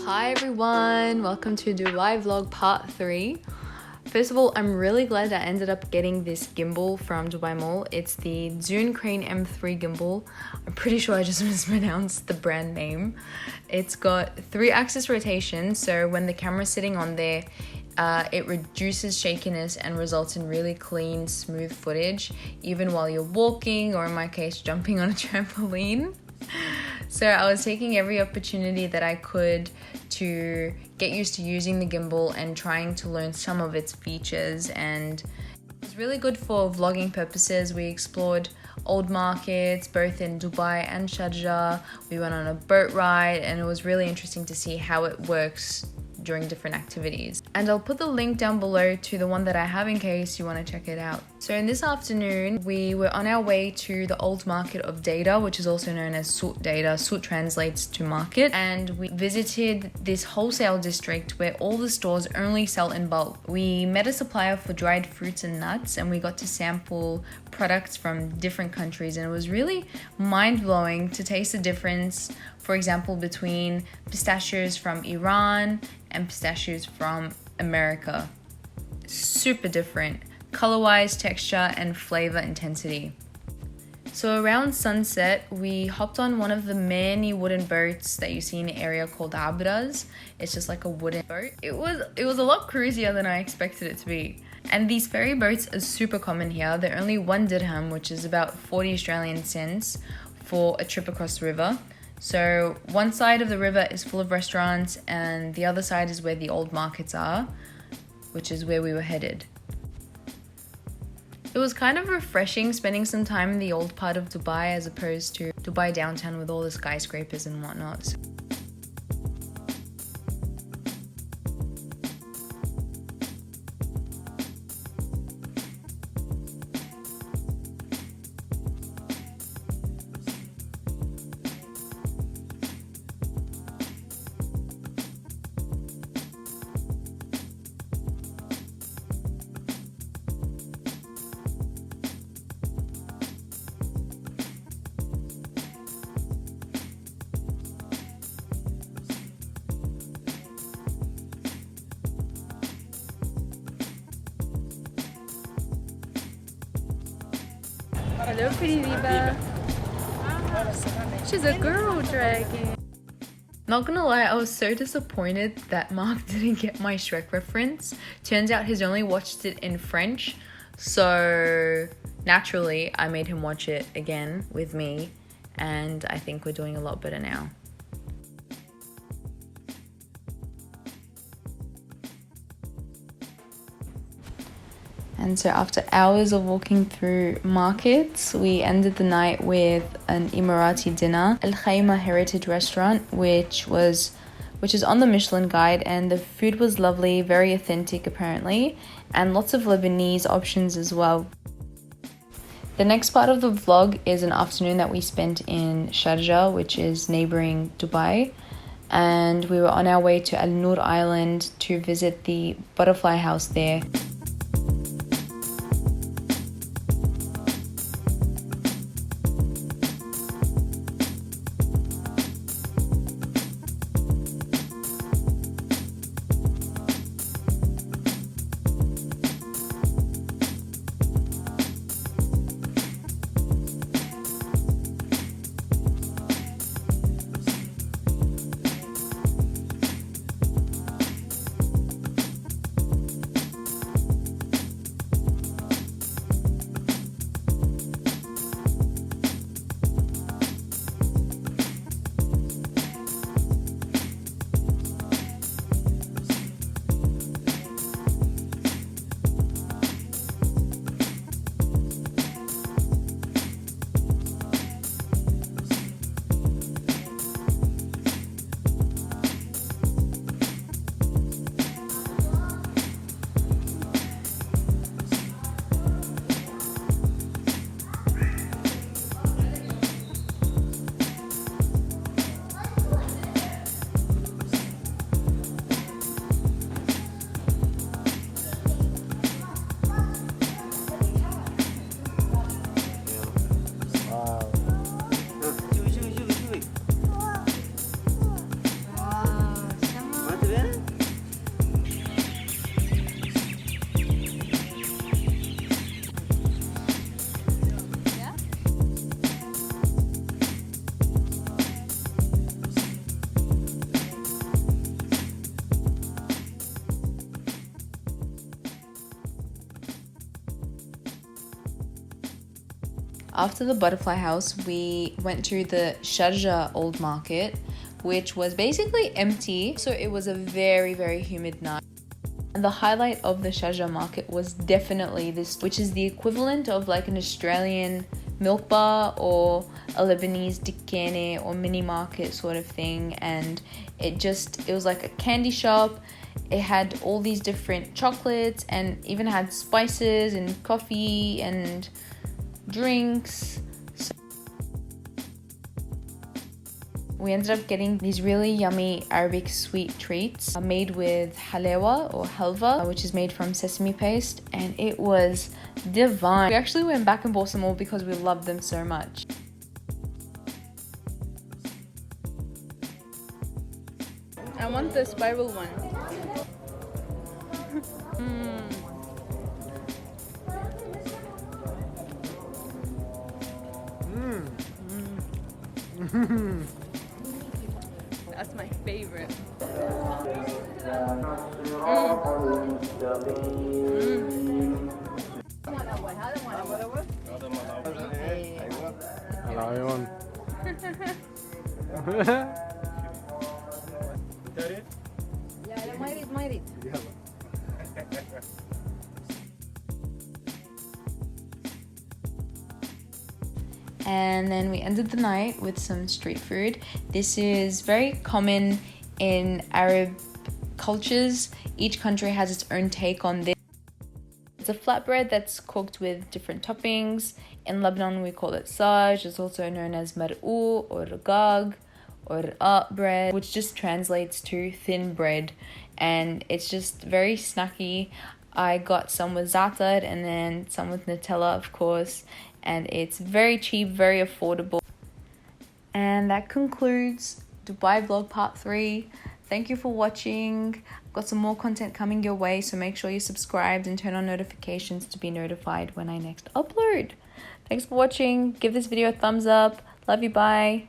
Hi everyone, welcome to Dubai Vlog Part 3. First of all, I'm really glad I ended up getting this gimbal from Dubai Mall. It's the Zoom Crane M3 gimbal. I'm pretty sure I just mispronounced the brand name. It's got 3-axis rotation, so when the camera's sitting on there, it reduces shakiness and results in really clean, smooth footage, even while you're walking or in my case, jumping on a trampoline. So I was taking every opportunity that I could to get used to using the gimbal and trying to learn some of its features, and it was really good for vlogging purposes. We explored old markets both in Dubai and Sharjah. We went on a boat ride and it was really interesting to see how it works during different activities. And I'll put the link down below to the one that I have in case you want to check it out. So in this afternoon, we were on our way to the old market of Data, which is also known as Soot Data. Soot translates to market. And we visited this wholesale district where all the stores only sell in bulk. We met a supplier for dried fruits and nuts, and we got to sample products from different countries, and it was really mind-blowing to taste the difference, for example, between pistachios from Iran and pistachios from America. Super different, color-wise, texture, and flavor intensity. So around sunset, we hopped on one of the many wooden boats that you see in an area called Abras. It's just like a wooden boat. It was a lot cruisier than I expected it to be. And these ferry boats are super common here. They're only 1 dirham, which is about 40 Australian cents for a trip across the river. So one side of the river is full of restaurants and the other side is where the old markets are, which is where we were headed. It was kind of refreshing spending some time in the old part of Dubai as opposed to Dubai downtown with all the skyscrapers and whatnot. Hello, pretty Viva. She's a girl dragon. Not gonna lie, I was so disappointed that Mark didn't get my Shrek reference. Turns out he's only watched it in French, so naturally I made him watch it again with me, and I think we're doing a lot better now. And so after hours of walking through markets, we ended the night with an Emirati dinner, Al Khaima Heritage Restaurant, which is on the Michelin Guide, and the food was lovely, very authentic apparently, and lots of Lebanese options as well. The next part of the vlog is an afternoon that we spent in Sharjah, which is neighboring Dubai, and we were on our way to Al Noor Island to visit the butterfly house there. After the butterfly house, we went to the Sharjah old market, which was basically empty. So it was a very, very humid night. And the highlight of the Sharjah market was definitely this, which is the equivalent of like an Australian milk bar or a Lebanese dikkene or mini market sort of thing. And it was like a candy shop. It had all these different chocolates and even had spices and coffee and drinks. We ended up getting these really yummy Arabic sweet treats made with halewa or halva, which is made from sesame paste, and it was divine. We actually went back and bought some more because we loved them so much. I want the spiral one. That's my favorite. And then we ended the night with some street food. This is very common in Arab cultures. Each country has its own take on this. It's a flatbread that's cooked with different toppings. In Lebanon, we call it saj. It's also known as mar'ou or ragag or bread, which just translates to thin bread. And it's just very snacky. I got some with za'atar and then some with Nutella, of course. And it's very cheap, very affordable. And that concludes Dubai vlog part 3. Thank you for watching. I've got some more content coming your way, so make sure you're subscribed and turn on notifications to be notified when I next upload. Thanks for watching. Give this video a thumbs up. Love you, bye.